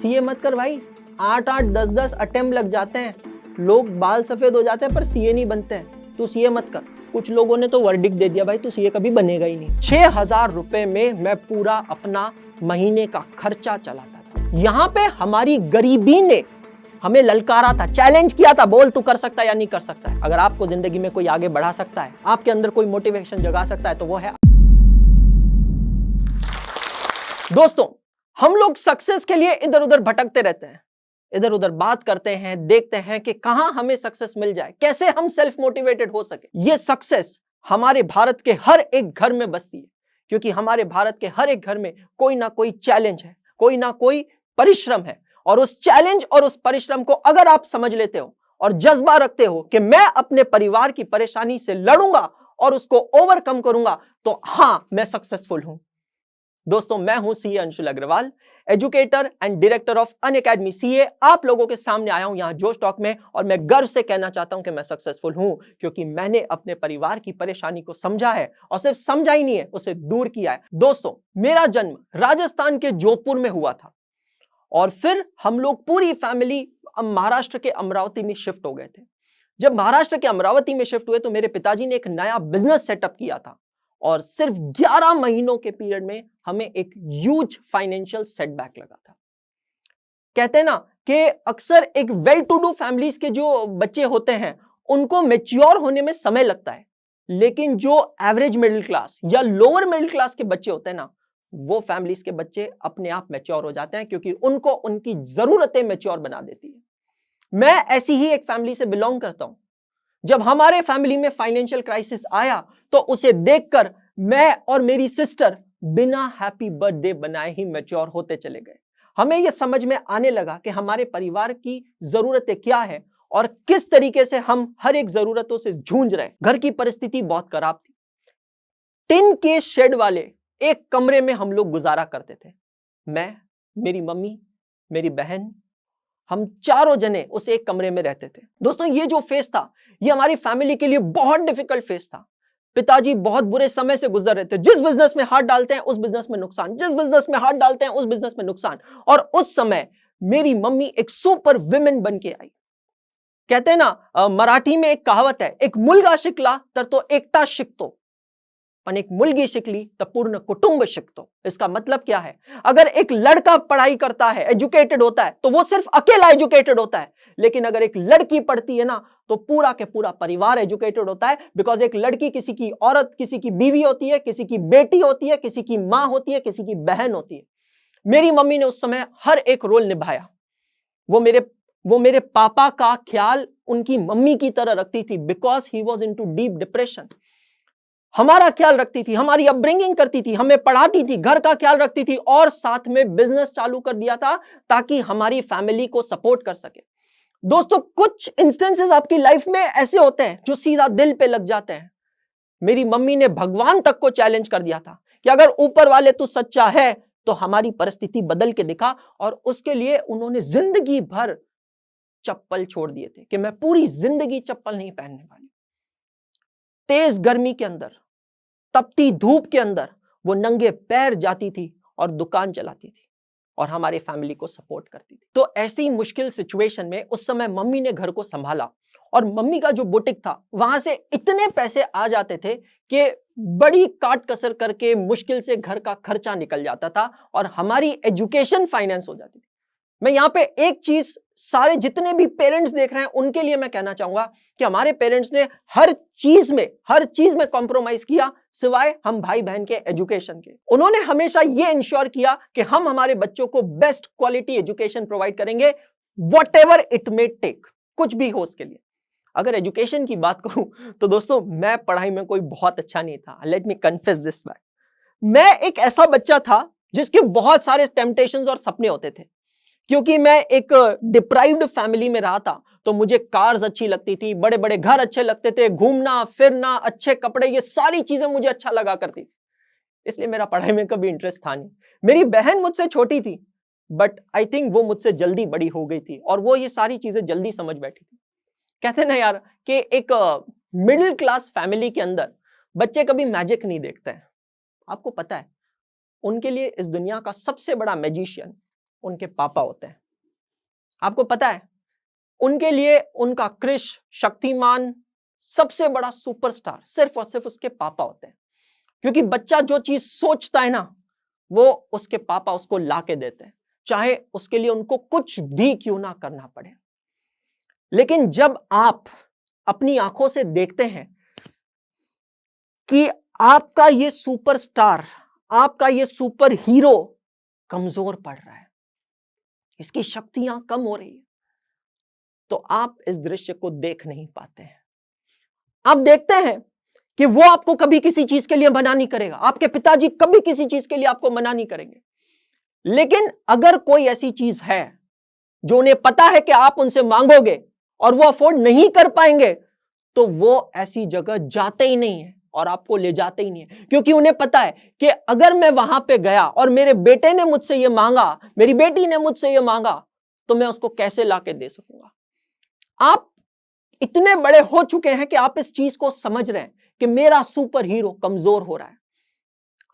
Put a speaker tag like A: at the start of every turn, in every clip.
A: CA मत कर भाई, 8-8 10-10 अटेम्प्ट लग जाते हैं, लोग बाल सफेद हो जाते हैं पर सीए नहीं बनते हैं। तू सीए मत कर। कुछ लोगों ने तो वर्डिक्ट दे दिया भाई तू सीए कभी बनेगा ही नहीं। 6,000 रुपए में मैं पूरा अपना महीने का खर्चा चलाता था। यहां पे हमारी गरीबी ने हमें ललकारा था, चैलेंज किया था, बोल तू कर सकता है या नहीं कर सकता है। अगर आपको जिंदगी में कोई आगे बढ़ा सकता है, आपके अंदर कोई मोटिवेशन जगा सकता है, तो वो है। दोस्तों, हम लोग सक्सेस के लिए इधर उधर भटकते रहते हैं, इधर उधर बात करते हैं, देखते हैं कि कहां हमें सक्सेस मिल जाए, कैसे हम सेल्फ मोटिवेटेड हो सके। ये सक्सेस हमारे भारत के हर एक घर में बसती है, क्योंकि हमारे भारत के हर एक घर में कोई ना कोई चैलेंज है, कोई ना कोई परिश्रम है। और उस चैलेंज और उस परिश्रम को अगर आप समझ लेते हो और जज्बा रखते हो कि मैं अपने परिवार की परेशानी से लड़ूंगा और उसको ओवरकम करूंगा, तो हां, मैं सक्सेसफुल हूं। दोस्तों, मैं हूं CA Anshul Agrawal, educator and director of Unacademy CA. आप लोगों के सामने आया हूं यहां जोश टॉक में, और मैं गर्व से कहना चाहता हूं कि मैं सक्सेसफुल हूं, क्योंकि मैंने अपने परिवार की परेशानी को समझा है, और सिर्फ समझा ही नहीं है, उसे दूर किया है। दोस्तों, मेरा जन्म राजस्थान के जोधपुर में हुआ था, और फिर हम लोग पूरी फैमिली महाराष्ट्र के अमरावती में शिफ्ट हो गए थे। जब महाराष्ट्र के अमरावती में शिफ्ट हुए तो मेरे पिताजी ने एक नया बिजनेस सेटअप किया था, और सिर्फ 11 महीनों के पीरियड में हमें एक ह्यूज फाइनेंशियल सेटबैक लगा था। कहते हैं ना कि अक्सर एक वेल टू डू फैमिलीज के जो बच्चे होते हैं उनको मैच्योर होने में समय लगता है, लेकिन जो एवरेज मिडिल क्लास या लोअर मिडिल क्लास के बच्चे होते हैं ना, वो फैमिलीज के बच्चे अपने आप मैच्योर हो जाते हैं, क्योंकि उनको उनकी जरूरतें मैच्योर बना देती है। मैं ऐसी ही एक फैमिली से बिलोंग करता हूं। जब हमारे फैमिली में फाइनेंशियल क्राइसिस आया तो उसे देखकर मैं और मेरी सिस्टर बिना हैप्पी बर्थडे बनाए ही मैच्योर होते चले गए। हमें यह समझ में आने लगा कि हमारे परिवार की जरूरतें क्या है और किस तरीके से हम हर एक जरूरतों से जूझ रहे हैं। घर की परिस्थिति बहुत खराब थी। टिन के शेड वाले एक कमरे में हम लोग गुजारा करते थे। मैं, मेरी मम्मी, मेरी बहन, हम चारों जने उस एक कमरे में रहते थे। दोस्तों, ये जो फेज था, ये हमारी फैमिली के लिए बहुत डिफिकल्ट फेज था। पिताजी बहुत बुरे समय से गुजर रहे थे। जिस बिजनेस में हाथ डालते हैं उस बिजनेस में नुकसान, जिस बिजनेस में हाथ डालते हैं उस बिजनेस में नुकसान। और उस समय मेरी मम्मी एक सुपर विमेन बन के आई। कहते हैं ना, मराठी में एक कहावत है, एक मुलगा शिकला तर तो एकटा शिकतो, पण एक मुलगी शिकली तो पूर्ण कुटुंब शिकतो। इसका मतलब क्या है? अगर एक लड़का पढ़ाई करता है, एजुकेटेड होता है, तो वो सिर्फ अकेला एजुकेटेड होता है, लेकिन अगर एक लड़की पढ़ती है ना, तो पूरा के पूरा परिवार एजुकेटेड होता है। बिकॉज एक लड़की किसी की औरत, किसी की बीवी होती है, किसी की बेटी होती है, किसी की मां होती है, किसी की बहन होती है। मेरी मम्मी ने उस समय हर एक रोल निभाया। वो मेरे पापा का ख्याल उनकी मम्मी की तरह रखती थी, because he was into deep depression. हमारा ख्याल रखती थी, हमारी अपब्रिंगिंग करती थी, हमें पढ़ाती थी, घर का ख्याल रखती थी, और साथ में बिजनेस चालू कर दिया था ताकि हमारी फैमिली को सपोर्ट कर सके। दोस्तों, कुछ इंस्टेंसेस आपकी लाइफ में ऐसे होते हैं जो सीधा दिल पे लग जाते हैं। मेरी मम्मी ने भगवान तक को चैलेंज कर दिया था कि अगर ऊपर वाले तू सच्चा है तो हमारी परिस्थिति बदल के दिखा, और उसके लिए उन्होंने जिंदगी भर चप्पल छोड़ दिए थे कि मैं पूरी जिंदगी चप्पल नहीं पहनने वाली। तेज गर्मी के अंदर, तपती धूप के अंदर वो नंगे पैर जाती थी और दुकान चलाती थी और हमारे फैमिली को सपोर्ट करती थी। तो ऐसी मुश्किल सिचुएशन में उस समय मम्मी ने घर को संभाला, और मम्मी का जो बुटीक था वहां से इतने पैसे आ जाते थे कि बड़ी काट कसर करके मुश्किल से घर का खर्चा निकल जाता था और हमारी एजुकेशन फाइनेंस हो जाती थी। मैं यहां पे एक चीज सारे जितने भी पेरेंट्स देख रहे हैं उनके लिए मैं कहना चाहूंगा कि हमारे पेरेंट्स ने हर चीज में कॉम्प्रोमाइज किया, सिवाय हम भाई बहन के एजुकेशन के। उन्होंने हमेशा ये इंश्योर किया कि हम हमारे बच्चों को बेस्ट क्वालिटी एजुकेशन प्रोवाइड करेंगे, व्हाटएवर इट मे टेक, कुछ भी हो उसके लिए। अगर एजुकेशन की बात करूं तो दोस्तों, मैं पढ़ाई में कोई बहुत अच्छा नहीं था। Let me confess this back. मैं एक ऐसा बच्चा था जिसके बहुत सारे टेम्पटेशंस और सपने होते थे। क्योंकि मैं एक डिप्राइव्ड फैमिली में रहा था, तो मुझे कार्स अच्छी लगती थी, बड़े बड़े घर अच्छे लगते थे, घूमना फिरना, अच्छे कपड़े, ये सारी चीजें मुझे अच्छा लगा करती थी। इसलिए मेरा पढ़ाई में कभी इंटरेस्ट था नहीं। मेरी बहन मुझसे छोटी थी, बट आई थिंक वो मुझसे जल्दी बड़ी हो गई थी और वो ये सारी चीजें जल्दी समझ बैठी थी। कहते ना यार कि एक मिडिल क्लास फैमिली के अंदर बच्चे कभी मैजिक नहीं देखते हैं। आपको पता है, उनके लिए इस दुनिया का सबसे बड़ा मैजिशियन उनके पापा होते हैं। आपको पता है, उनके लिए उनका क्रिश, शक्तिमान, सबसे बड़ा सुपरस्टार सिर्फ और सिर्फ उसके पापा होते हैं। क्योंकि बच्चा जो चीज सोचता है ना, वो उसके पापा उसको ला के देते हैं, चाहे उसके लिए उनको कुछ भी क्यों ना करना पड़े। लेकिन जब आप अपनी आंखों से देखते हैं कि आपका ये सुपरस्टार, आपका ये सुपर हीरो कमजोर पड़ रहा है, इसकी शक्तियां कम हो रही है, तो आप इस दृश्य को देख नहीं पाते हैं। आप देखते हैं कि वो आपको कभी किसी चीज के लिए मना नहीं करेगा, आपके पिताजी कभी किसी चीज के लिए आपको मना नहीं करेंगे। लेकिन अगर कोई ऐसी चीज है जो उन्हें पता है कि आप उनसे मांगोगे और वो अफोर्ड नहीं कर पाएंगे, तो वो ऐसी जगह जाते ही नहीं है और आपको ले जाते ही नहीं है। क्योंकि उन्हें पता है कि अगर मैं वहां पे गया और मेरे बेटे ने मुझसे ये मांगा, मेरी बेटी ने मुझसे ये मांगा, तो मैं उसको कैसे लाके दे सकूंगा। आप इतने बड़े हो चुके हैं कि आप इस चीज को समझ रहे हैं कि मेरा सुपर हीरो कमजोर हो रहा है।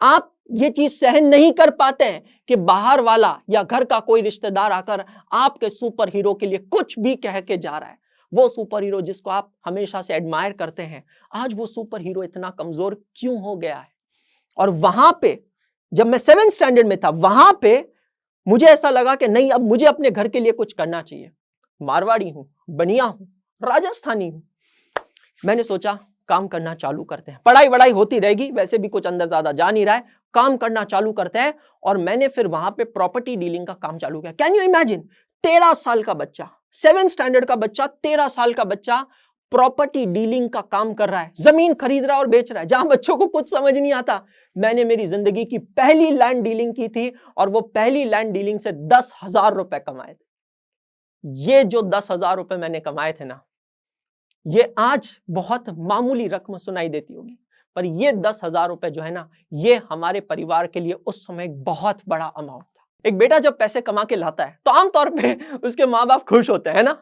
A: आप ये चीज सहन नहीं कर पाते हैं कि बाहर वाला या घर का कोई रिश्तेदार आकर आपके सुपर हीरो के लिए कुछ भी कह के जा रहा है। वो सुपर हीरो जिसको आप हमेशा से एडमायर करते हैं, आज वो सुपर हीरो इतना कमजोर क्यों हो गया है। और वहां पे जब मैं 7th स्टैंडर्ड में था, वहां पे मुझे ऐसा लगा कि नहीं, अब मुझे अपने घर के लिए कुछ करना चाहिए। मारवाड़ी हूं, बनिया हूं, राजस्थानी हूं, मैंने सोचा काम करना चालू करते हैं। पढ़ाई वढ़ाई होती रहेगी, वैसे भी कुछ अंदर ज्यादा जा नहीं रहा है, काम करना चालू करते हैं। और मैंने फिर वहां पे प्रॉपर्टी डीलिंग का काम चालू किया। कैन यू इमेजिन, 13 साल का बच्चा, 7th स्टैंडर्ड का बच्चा, 13 साल का बच्चा प्रॉपर्टी डीलिंग का काम कर रहा है, जमीन खरीद रहा है और बेच रहा है, जहां बच्चों को कुछ समझ नहीं आता। मैंने मेरी जिंदगी की पहली लैंड डीलिंग की थी और वो पहली लैंड डीलिंग से 10,000 रुपए कमाए थे। ये जो 10,000 रुपए मैंने कमाए थे ना, ये आज बहुत मामूली रकम सुनाई देती होगी, पर ये 10,000 रुपए जो है ना, ये हमारे परिवार के लिए उस समय बहुत बड़ा अमाउंट था। एक बेटा जब पैसे कमा के लाता है तो आमतौर पे उसके माँ बाप खुश होते हैं ना।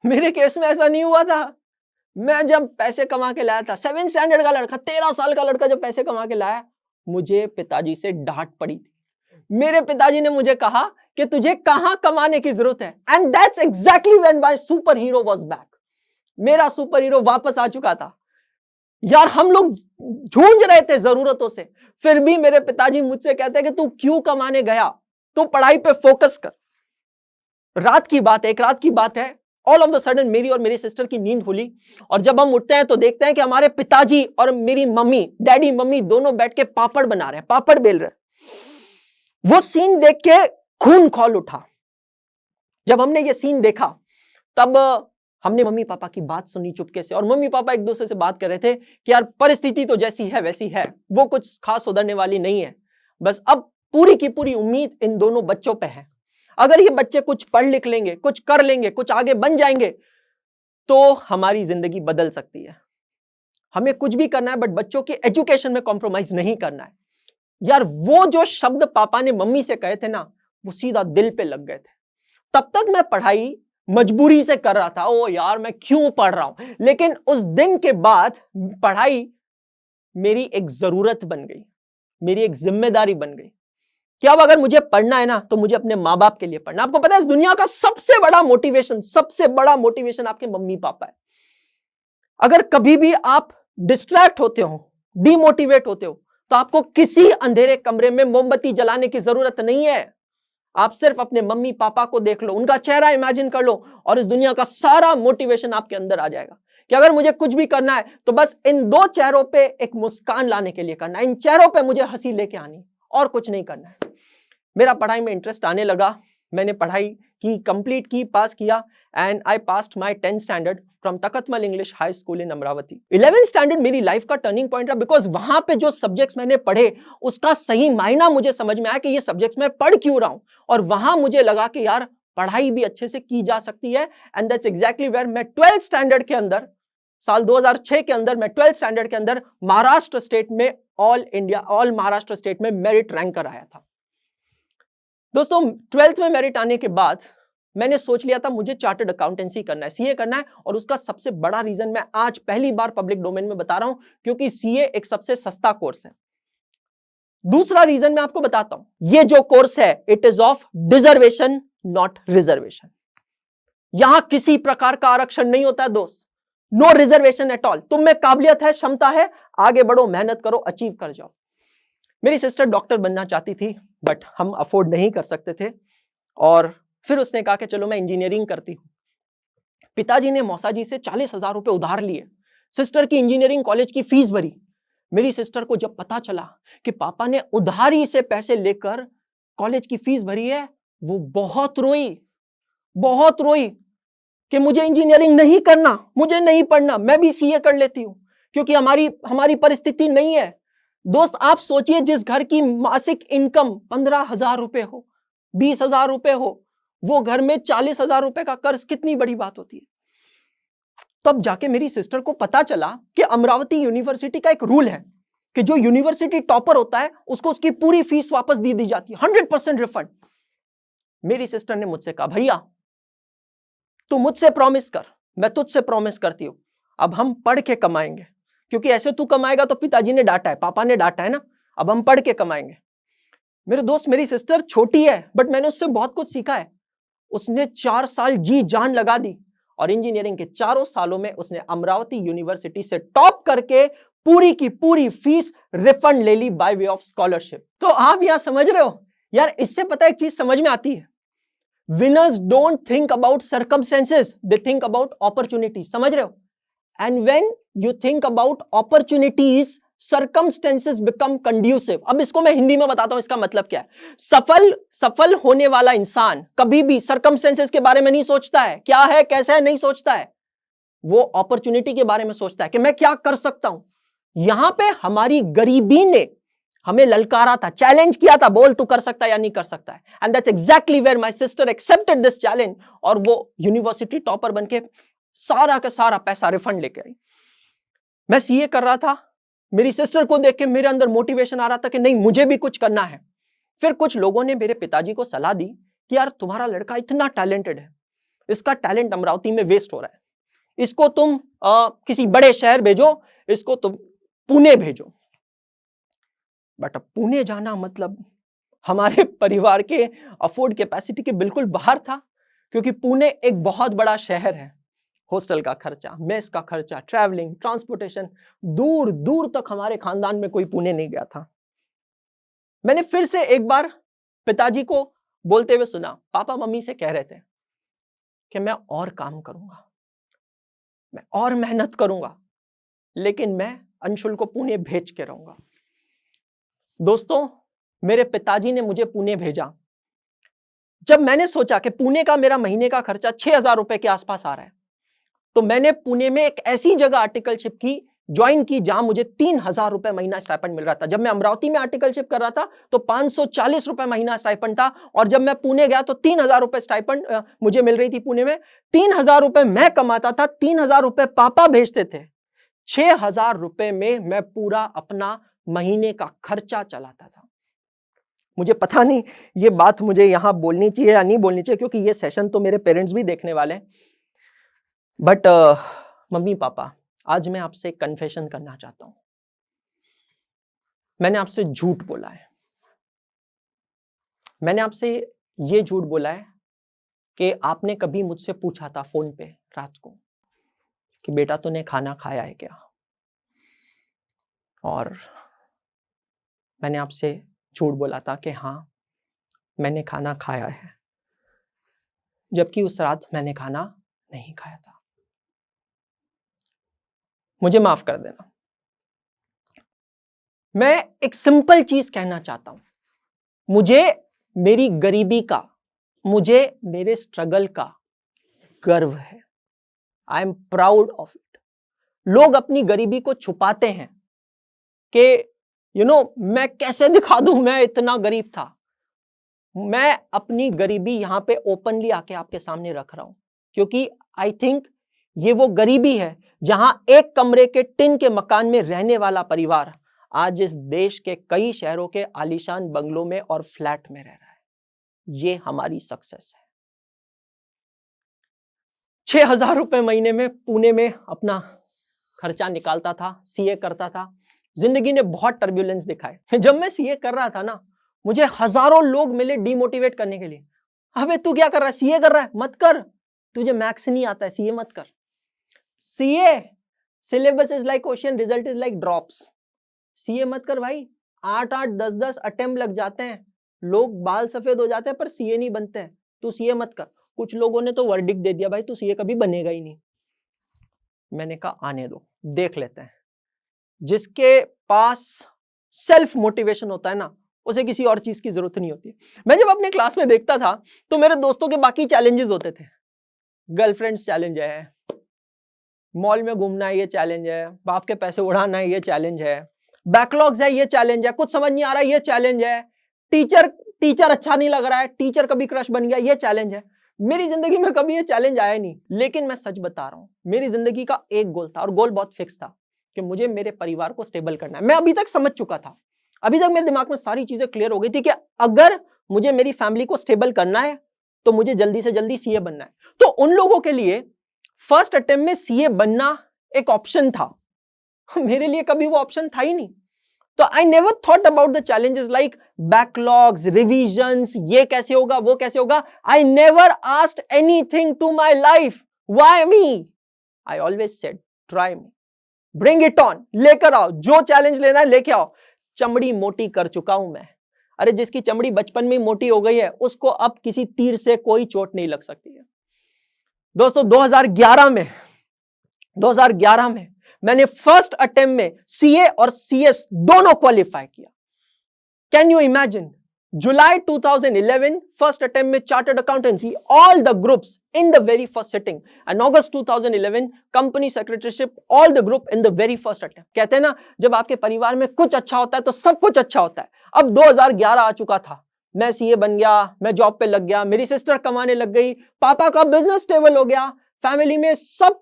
A: मेरे केस में ऐसा नहीं हुआ था। मैं जब पैसे कमा के लाया था, 7th स्टैंडर्ड का लड़का, 13 साल का लड़का जब पैसे कमा के लाया, मुझे पिताजी से डांट पड़ी थी। मेरे पिताजी ने मुझे कहा कि तुझे कहां कमाने की जरूरत है। And that's exactly when my super hero was back. मेरा सुपर हीरो वापस आ चुका था। यार, हम लोग झूंझ रहे थे जरूरतों से, फिर भी मेरे पिताजी मुझसे कहते हैं कि तू क्यों कमाने गया, तू पढ़ाई पे फोकस कर। रात की बात है, एक रात की बात है, ऑल ऑफ द सडन मेरी और मेरी सिस्टर की नींद खुली और जब हम उठते हैं तो देखते हैं कि हमारे पिताजी और मेरी मम्मी, डैडी मम्मी दोनों बैठ के पापड़ बना रहे हैं, पापड़ बेल रहे हैं। वो सीन देख के खून खौल उठा। जब हमने ये सीन देखा तब हमने मम्मी पापा की बात सुनी चुपके से, और मम्मी पापा एक दूसरे से बात कर रहे थे कि यार परिस्थिति तो जैसी है वैसी है, वो कुछ खास सुधरने वाली नहीं है, बस अब पूरी की पूरी उम्मीद इन दोनों बच्चों पे है। अगर ये बच्चे कुछ पढ़ लिख लेंगे, कुछ कर लेंगे, कुछ आगे बन जाएंगे, तो हमारी जिंदगी बदल सकती है। हमें कुछ भी करना है बट बच्चों की एजुकेशन में कॉम्प्रोमाइज नहीं करना है। यार, वो जो शब्द पापा ने मम्मी से कहे थे ना, वो सीधा दिल पे लग गए थे। तब तक मैं पढ़ाई मजबूरी से कर रहा था, ओ यार मैं क्यों पढ़ रहा हूं, लेकिन उस दिन के बाद पढ़ाई मेरी एक जरूरत बन गई, मेरी एक जिम्मेदारी बन गई कि अब अगर मुझे पढ़ना है ना, तो मुझे अपने माँ बाप के लिए पढ़ना। आपको पता है, इस दुनिया का सबसे बड़ा मोटिवेशन आपके मम्मी पापा है। अगर कभी भी आप डिस्ट्रैक्ट होते हो, डिमोटिवेट होते हो, तो आपको किसी अंधेरे कमरे में मोमबत्ती जलाने की जरूरत नहीं है। आप सिर्फ अपने मम्मी पापा को देख लो, उनका चेहरा इमेजिन कर लो और इस दुनिया का सारा मोटिवेशन आपके अंदर आ जाएगा कि अगर मुझे कुछ भी करना है तो बस इन दो चेहरों पे एक मुस्कान लाने के लिए करना है, इन चेहरों पे मुझे हंसी लेके आनी, और कुछ नहीं करना है। मेरा पढ़ाई में इंटरेस्ट आने लगा, मैंने पढ़ाई की, कंप्लीट की, पास किया, and I passed my 10th standard from Taktamal English high school in Amravati. 11th standard मेरी लाइफ का टर्निंग पॉइंट रहा, बिकॉज वहां पे जो सब्जेक्ट्स मैंने पढ़े उसका सही मायना मुझे समझ में आया कि ये सब्जेक्ट्स मैं पढ़ क्यों रहा हूं, और वहां मुझे लगा कि यार पढ़ाई भी अच्छे से की जा सकती है। एंड दैट्स एग्जैक्टली वेयर मैं 12th स्टैंडर्ड के अंदर, साल 2006 के अंदर, मैं 12th स्टैंडर्ड के अंदर महाराष्ट्र स्टेट में, ऑल महाराष्ट्र स्टेट में मेरिट रैंकर आया था। दोस्तों, 12th में मेरिट आने के बाद मैंने सोच लिया था मुझे चार्टर्ड अकाउंटेंसी करना है, सीए करना है, और उसका सबसे बड़ा रीजन मैं आज पहली बार पब्लिक डोमेन में बता रहा हूं, क्योंकि सीए एक सबसे सस्ता कोर्स है। दूसरा रीजन मैं आपको बताता हूं, ये जो कोर्स है it is of deservation not reservation. यहां किसी प्रकार का आरक्षण नहीं होता है दोस्त, नो रिजर्वेशन एट ऑल। तुम में काबिलियत है, क्षमता है, आगे बढ़ो, मेहनत करो, अचीव कर जाओ। मेरी सिस्टर डॉक्टर बनना चाहती थी बट हम अफोर्ड नहीं कर सकते थे, और फिर उसने कहा कि चलो मैं इंजीनियरिंग करती हूं। पिताजी ने मौसाजी से 40,000 रुपए उधार लिए, सिस्टर की इंजीनियरिंग कॉलेज की फीस भरी। मेरी सिस्टर को जब पता चला कि पापा ने उधारी से पैसे लेकर कॉलेज की फीस भरी है, वो बहुत रोई कि मुझे इंजीनियरिंग नहीं करना, मुझे नहीं पढ़ना, मैं भी सीए कर लेती हूं, क्योंकि हमारी परिस्थिति नहीं है। दोस्त आप सोचिए, जिस घर की मासिक इनकम 15,000 रुपए हो, 20,000 रुपए हो, वो घर में 40,000 रुपए का कर्ज कितनी बड़ी बात होती है। तब जाके मेरी सिस्टर को पता चला कि अमरावती यूनिवर्सिटी का एक रूल है कि जो यूनिवर्सिटी टॉपर होता है उसको उसकी पूरी फीस वापस दी जाती है, 100% रिफंड। मेरी सिस्टर ने मुझसे कहा, भैया तू मुझसे प्रॉमिस कर, मैं तुझसे प्रॉमिस करती हूं, अब हम पढ़ के कमाएंगे, क्योंकि ऐसे तू कमाएगा तो पिताजी ने डांटा है, पापा ने डांटा है ना, अब हम पढ़ के कमाएंगे। मेरे दोस्त, मेरी सिस्टर छोटी है बट मैंने उससे बहुत कुछ सीखा है। उसने 4 साल जी जान लगा दी और इंजीनियरिंग के 4 सालों में उसने अमरावती यूनिवर्सिटी से टॉप करके पूरी की पूरी फीस रिफंड ले ली बाय वे ऑफ स्कॉलरशिप। तो आप यहां समझ रहे हो यार, इससे पता एक चीज समझ में आती है, winners don't think about circumstances, they think about opportunity. समझ रहे हो? And when you think about opportunities, circumstances become conducive. अब इसको मैं हिंदी में बताता हूं, इसका मतलब क्या है। सफल होने वाला इंसान कभी भी सर्कमस्टेंसेस के बारे में नहीं सोचता है, क्या है कैसा है, नहीं सोचता है। वो अपॉर्चुनिटी के बारे में सोचता है कि मैं क्या कर सकता हूं। यहां पे हमारी गरीबी ने हमें ललकारा था, चैलेंज किया था, बोल तू कर सकता है या नहीं कर सकता है। And that's exactly where my sister accepted this challenge, और वो यूनिवर्सिटी टॉपर बनके सारा का सारा पैसा रिफंड लेके आई। मैं सीए कर रहा था, मेरी सिस्टर को देख के मेरे अंदर मोटिवेशन आ रहा था कि नहीं, मुझे भी कुछ करना है। फिर कुछ लोगों ने मेरे पिताजी को सलाह दी कि यार तुम्हारा लड़का इतना टैलेंटेड है, इसका टैलेंट अमरावती में वेस्ट हो रहा है, इसको तुम किसी बड़े शहर भेजो, इसको तुम पुणे भेजो। बट अब पुणे जाना मतलब हमारे परिवार के अफोर्ड कैपेसिटी के बिल्कुल बाहर था, क्योंकि पुणे एक बहुत बड़ा शहर है। हॉस्टल का खर्चा, मेस का खर्चा, ट्रैवलिंग, ट्रांसपोर्टेशन, दूर दूर तक हमारे खानदान में कोई पुणे नहीं गया था। मैंने फिर से एक बार पिताजी को बोलते हुए सुना, पापा मम्मी से कह रहे थे कि मैं और काम करूंगा, मैं और मेहनत करूंगा, लेकिन मैं अंशुल को पुणे भेज के रहूंगा। दोस्तों, मेरे पिताजी ने मुझे पुणे भेजा। जब मैंने सोचा कि पुणे का मेरा महीने का खर्चा 6,000 रुपए के आसपास आ रहा है, तो मैंने पुणे में एक ऐसी जगह आर्टिकलशिप की, ज्वाइन की, जहां मुझे 3,000 रुपए महीना स्टाइपेंड मिल रहा था। जब मैं अमरावती में आर्टिकलशिप कर रहा था तो 540 रुपए महीना स्टाइपेंड था, और जब मैं पुणे गया तो 3,000 रुपए स्टाइपेंड मुझे मिल रही थी पुणे में। 3,000 रुपए मैं कमाता था, 3,000 रुपए पापा भेजते थे। 6,000 रुपए में मैं पूरा अपना महीने का खर्चा चलाता था। मुझे पता नहीं ये बात मुझे यहां बोलनी चाहिए या नहीं बोलनी चाहिए, क्योंकि ये सेशन तो मेरे पेरेंट्स भी देखने वाले हैं। बट मम्मी पापा, आज मैं आपसे कन्फेशन करना चाहता हूं। मैंने आपसे झूठ बोला है। मैंने आपसे ये झूठ बोला है कि आपने कभी मुझसे पूछा था फोन पे रात को कि बेटा तूने खाना खाया है क्या, और मैंने आपसे झूठ बोला था कि हाँ मैंने खाना खाया है, जबकि उस रात मैंने खाना नहीं खाया था। मुझे माफ कर देना। मैं एक सिंपल चीज कहना चाहता हूं, मुझे मेरी गरीबी का, मुझे मेरे स्ट्रगल का गर्व है। I am proud of it. लोग अपनी गरीबी को छुपाते हैं कि मैं कैसे दिखा दूं मैं इतना गरीब था। मैं अपनी गरीबी यहां पे ओपनली आके आपके सामने रख रहा हूं, क्योंकि आई थिंक ये वो गरीबी है जहां एक कमरे के टिन के मकान में रहने वाला परिवार आज इस देश के कई शहरों के आलीशान बंगलों में और फ्लैट में रह रहा है। ये हमारी सक्सेस है। 6,000 रुपए महीने में पुणे में अपना खर्चा निकालता था, सीए करता था, जिंदगी ने बहुत टर्ब्यूलेंस दिखाए। जब मैं सीए कर रहा था ना, मुझे हजारों लोग मिले डिमोटिवेट करने के लिए। अबे तू क्या कर रहा है, सीए कर रहा है, मत कर, तुझे मैथ्स नहीं आता है, सीए मत कर। CA syllabus is like question, result is like drops. CA मत कर भाई, 8-8 10-10 अटेम्प्ट लग जाते हैं, लोग बाल सफेद हो जाते हैं पर सीए नहीं बनते हैं, तू सीए मत कर। कुछ लोगों ने तो वर्डिक्ट दे दिया, भाई तू सीए कभी बनेगा ही नहीं। मैंने कहा आने दो, देख लेते हैं। जिसके पास सेल्फ मोटिवेशन होता है ना, उसे किसी और चीज की जरूरत नहीं होती। मैं जब अपने क्लास में देखता था तो मेरे दोस्तों के बाकी चैलेंजेस होते थे। गर्लफ्रेंड्स चैलेंज है, मॉल में घूमना है ये चैलेंज है, बाप के पैसे उड़ाना है ये चैलेंज है, बैकलॉग्स है ये चैलेंज है, कुछ समझ नहीं आ रहा है ये चैलेंज है, टीचर अच्छा नहीं लग रहा है, टीचर कभी क्रश बन गया ये चैलेंज है। मेरी जिंदगी में कभी ये चैलेंज आया नहीं, लेकिन मैं सच बता रहा हूं, मेरी जिंदगी का एक गोल था और गोल बहुत फिक्स था कि मुझे मेरे परिवार को स्टेबल करना है। मैं अभी तक समझ चुका था, अभी तक मेरे दिमाग में सारी चीजें क्लियर हो गई थी कि अगर मुझे मेरी फैमिली को स्टेबल करना है तो मुझे जल्दी से जल्दी सीए बनना है। तो उन लोगों के लिए फर्स्ट अटेम्प्ट में सीए बनना एक ऑप्शन था, मेरे लिए कभी वो ऑप्शन था ही नहीं। तो I never thought about the challenges like backlogs, revisions, ये कैसे होगा वो कैसे होगा। I never asked anything to my life, why me? I always said try me, bring it on, लेकर आओ, जो चैलेंज लेना है लेके आओ। चमड़ी मोटी कर चुका हूं मैं। अरे जिसकी चमड़ी बचपन में मोटी हो गई है उसको अब किसी तीर से कोई चोट नहीं लग सकती है। दोस्तों 2011 में मैंने फर्स्ट अटेम्प्ट में सीए और सीएस दोनों क्वालिफाई किया। Can you imagine? July 2011 first attempt में chartered accountancy, all the groups in the very first sitting, and August 2011 company secretaryship, all the group in the very first attempt. कहते हैं ना, जब आपके परिवार में कुछ अच्छा होता है तो सब कुछ अच्छा होता है। अब 2011 आ चुका था, मैं सीए बन गया, मैं जॉब पे लग गया, मेरी सिस्टर कमाने लग गई, पापा का बिजनेस स्टेबल हो गया, फैमिली में सब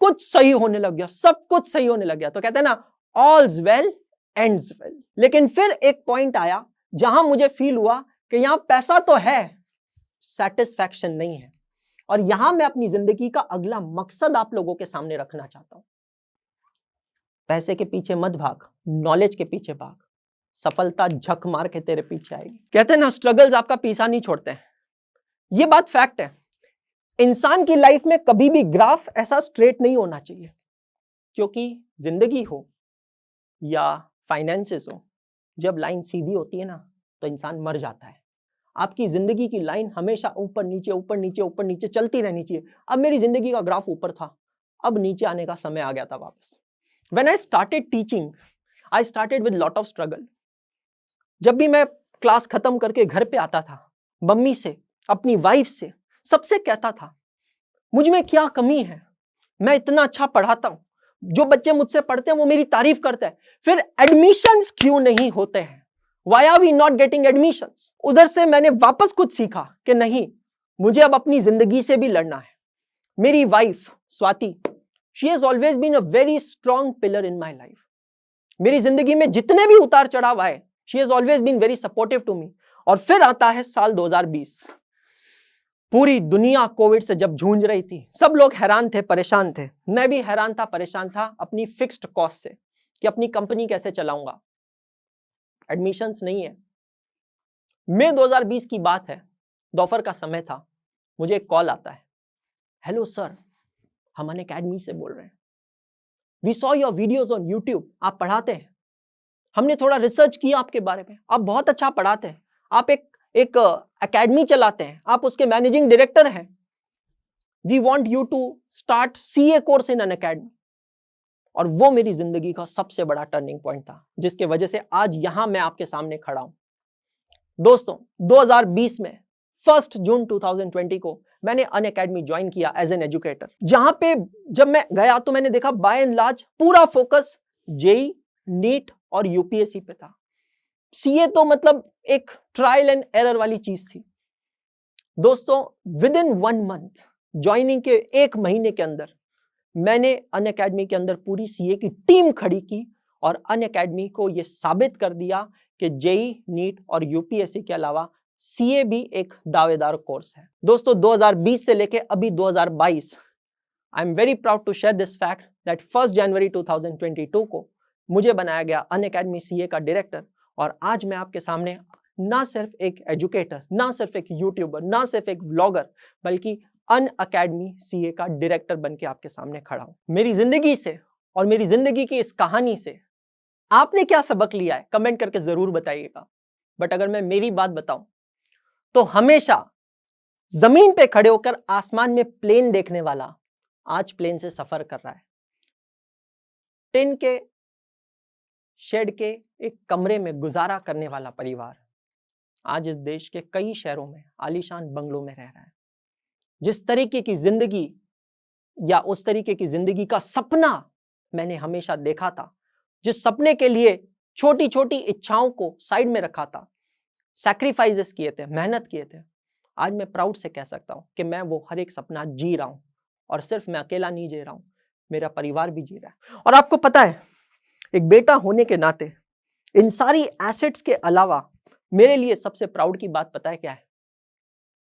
A: कुछ सही होने लग गया, सब कुछ सही होने लग गया। तो कहते हैं ना, ऑल्स वेल एंड्स वेल। लेकिन फिर एक पॉइंट आया जहां मुझे फील हुआ कि यहां पैसा तो है, सैटिस्फैक्शन नहीं है। और यहां मैं अपनी जिंदगी का अगला मकसद आप लोगों के सामने रखना चाहता हूं। पैसे के पीछे मत भाग, नॉलेज के पीछे भाग, सफलता झक मार के तेरे पीछे आएगी। कहते हैं ना, स्ट्रगल्स आपका पीछा नहीं छोड़ते हैं। यह बात फैक्ट है। इंसान की लाइफ में कभी भी ग्राफ ऐसा स्ट्रेट नहीं होना चाहिए, क्योंकि जिंदगी हो या फाइनेंसेस हो, जब लाइन सीधी होती है ना तो इंसान मर जाता है। आपकी जिंदगी की लाइन हमेशा ऊपर नीचे ऊपर नीचे ऊपर नीचे चलती रहनी चाहिए। अब मेरी जिंदगी का ग्राफ ऊपर था, अब नीचे आने का समय आ गया था वापस। When I started teaching, I started with lot of struggle. जब भी मैं क्लास खत्म करके घर पे आता था, मम्मी से, अपनी वाइफ से, सबसे कहता था मुझ में क्या कमी है, मैं इतना अच्छा पढ़ाता हूं, जो बच्चे मुझसे पढ़ते हैं वो मेरी तारीफ करते हैं, फिर एडमिशंस क्यों नहीं होते हैं? Why are we not getting admissions? उधर से मैंने वापस कुछ सीखा कि नहीं, मुझे अब अपनी जिंदगी से भी लड़ना है। मेरी wife Swati, she has always been a very strong pillar in my life. मेरी जिंदगी में जितने भी उतार चढ़ाव आए, she has always been very supportive to me. और फिर आता है साल 2020, पूरी दुनिया कोविड से जब जूझ रही थी, सब लोग हैरान थे, परेशान थे, मैं भी हैरान था, परेशान था अपनी फिक्स्ड कॉस्ट से कि अपनी कंपनी कैसे चलाऊंगा। एडमिशंस नहीं है। मई 2020 की बात है, दोपहर का समय था, मुझे एक कॉल आता है, हेलो सर, हम अनअकैडमी से बोल रहे हैं, we saw your videos on YouTube, आप पढ़ाते हैं, हमने थोड़ा रिसर्च किया आपके बारे में, आप बहुत अच्छा पढ़ाते हैं, आप एक एकेडमी चलाते हैं, आप उसके मैनेजिंग डायरेक्टर हैं, we want you to start CA course in Unacademy. और वो मेरी जिंदगी का सबसे बड़ा टर्निंग पॉइंट था, जिसके वजह से आज यहां मैं आपके सामने खड़ा हूं। दोस्तों 2020 में 1 जून 2020 को मैंने अनअकैडमी ज्वाइन किया एज एन एजुकेटर, जहां पे जब मैं गया तो मैंने देखा बाय एंड लार्ज पूरा फोकस जेई, नीट और यूपीएससी पे था। सीए तो मतलब एक ट्रायल एंड एरर वाली चीज थी। दोस्तों विद इन 1 मंथ, ज्वाइनिंग के 1 महीने के अंदर मैंने अनअकैडमी के अंदर पूरी सीए की टीम खड़ी की और अनअकैडमी को यह साबित कर दिया कि जेई, नीट और यूपीएससी के अलावा सीए भी एक दावेदार कोर्स है। दोस्तों 2020 से लेके अभी 2022, I am very proud to share this fact that 1 जनवरी 2022 को मुझे बनाया गया अनअकैडमी सीए का डायरेक्टर, और आज मैं आपके सामने ना सिर्फ एक एजुकेटर, ना सिर्फ एक यूट्यूबर, ना सिर्फ एक व्लॉगर, बल्कि अनअकैडमी सीए का डायरेक्टर बन के आपके सामने खड़ा हूं। मेरी जिंदगी से और मेरी जिंदगी की इस कहानी से आपने क्या सबक लिया है कमेंट करके जरूर बताइएगा। बट अगर मैं मेरी बात बताऊं तो हमेशा जमीन पे खड़े होकर आसमान में प्लेन देखने वाला आज प्लेन से सफर कर रहा है। टिन के शेड के एक कमरे में गुजारा करने वाला परिवार आज इस देश के कई शहरों में आलीशान बंगलों में रह रहा है। जिस तरीके की जिंदगी या उस तरीके की जिंदगी का सपना मैंने हमेशा देखा था, जिस सपने के लिए छोटी छोटी इच्छाओं को साइड में रखा था, सैक्रिफाइसेस किए थे, मेहनत किए थे, आज मैं प्राउड से कह सकता हूं कि मैं वो हर एक सपना जी रहा हूं। और सिर्फ मैं अकेला नहीं जी रहा हूं, मेरा परिवार भी जी रहा है। और आपको पता है, एक बेटा होने के नाते इन सारी एसेट्स के अलावा मेरे लिए सबसे प्राउड की बात पता है क्या है?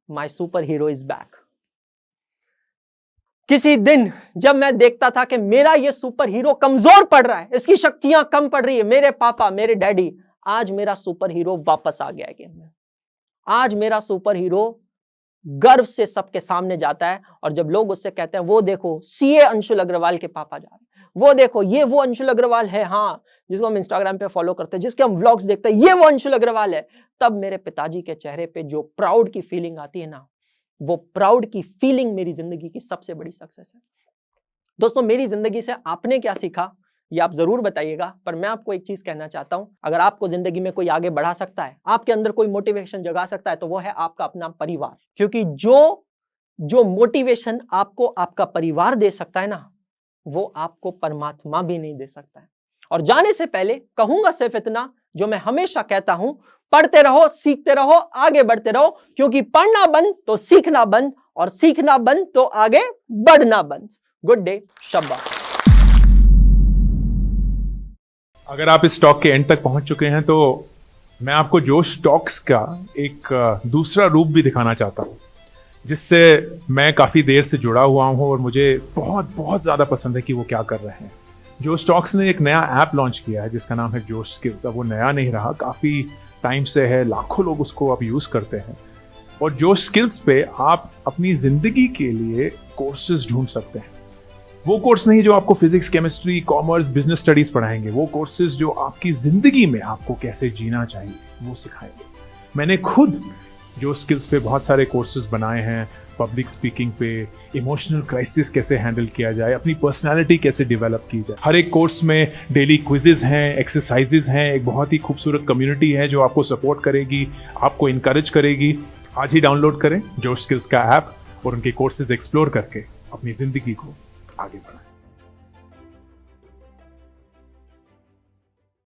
A: My super hero is back. किसी दिन जब मैं देखता था कि मेरा ये सुपर हीरो कमजोर पड़ रहा है, इसकी शक्तियां कम पड़ रही है, मेरे पापा, मेरे डैडी, आज मेरा सुपर हीरो वापस आ गया है गेम में। आज मेरा सुपर हीरो गर्व से सबके सामने जाता है, और जब लोग उससे कहते हैं वो देखो सीए अंशुल अग्रवाल के पापा जा रहे हैं, वो देखो ये वो अंशुल अग्रवाल है, हाँ, जिसको हम इंस्टाग्राम पे फॉलो करते हैं, जिसके हम व्लॉग्स देखते हैं, ये वो अंशुल अग्रवाल है, तब मेरे पिताजी के चेहरे पे जो प्राउड की फीलिंग आती है ना, वो प्राउड की फीलिंग मेरी जिंदगी की सबसे बड़ी सक्सेस है। दोस्तों, मेरी जिंदगी से आपने क्या सीखा ये आप जरूर बताइएगा, पर मैं आपको एक चीज कहना चाहता हूं, अगर आपको जिंदगी में कोई आगे बढ़ा सकता है, आपके अंदर कोई मोटिवेशन जगा सकता है, तो वो है आपका अपना परिवार। क्योंकि जो मोटिवेशन आपको आपका परिवार दे सकता है ना, वो आपको परमात्मा भी नहीं दे सकता है। और जाने से पहले कहूंगा सिर्फ इतना जो मैं हमेशा कहता हूं, पढ़ते रहो, सीखते रहो, आगे बढ़ते रहो, क्योंकि पढ़ना बंद तो सीखना बंद, और सीखना बंद तो आगे बढ़ना बंद। गुड डे, शब्बा।
B: अगर आप इस टॉक के एंड तक पहुंच चुके हैं तो मैं आपको जोश टॉक्स का एक दूसरा रूप भी दिखाना चाहता हूं, जिससे मैं काफ़ी देर से जुड़ा हुआ हूं और मुझे बहुत बहुत ज़्यादा पसंद है कि वो क्या कर रहे हैं। जोश टॉक्स ने एक नया ऐप लॉन्च किया है जिसका नाम है जोश स्किल्स। अब वो नया नहीं रहा, काफ़ी टाइम से है, लाखों लोग उसको अब यूज़ करते हैं। और जोश स्किल्स पे आप अपनी ज़िंदगी के लिए कोर्सेज ढूंढ सकते हैं। वो कोर्स नहीं जो आपको physics, chemistry, commerce, business studies पढ़ाएंगे, वो कोर्सेज जो आपकी जिंदगी में आपको कैसे जीना चाहिए वो सिखाएंगे। मैंने खुद जो स्किल्स पे बहुत सारे कोर्सेज बनाए हैं, पब्लिक स्पीकिंग पे, इमोशनल क्राइसिस कैसे हैंडल किया जाए, अपनी पर्सनालिटी कैसे डेवलप की जाए। हर एक कोर्स में डेली क्विजेज हैं, एक्सरसाइजेज हैं, एक बहुत ही खूबसूरत कम्युनिटी है जो आपको सपोर्ट करेगी, आपको इनकरेज करेगी। आज ही डाउनलोड करें जोश स्किल्स का ऐप और उनके कोर्सेज एक्सप्लोर करके अपनी जिंदगी को आगे बढ़ाएं।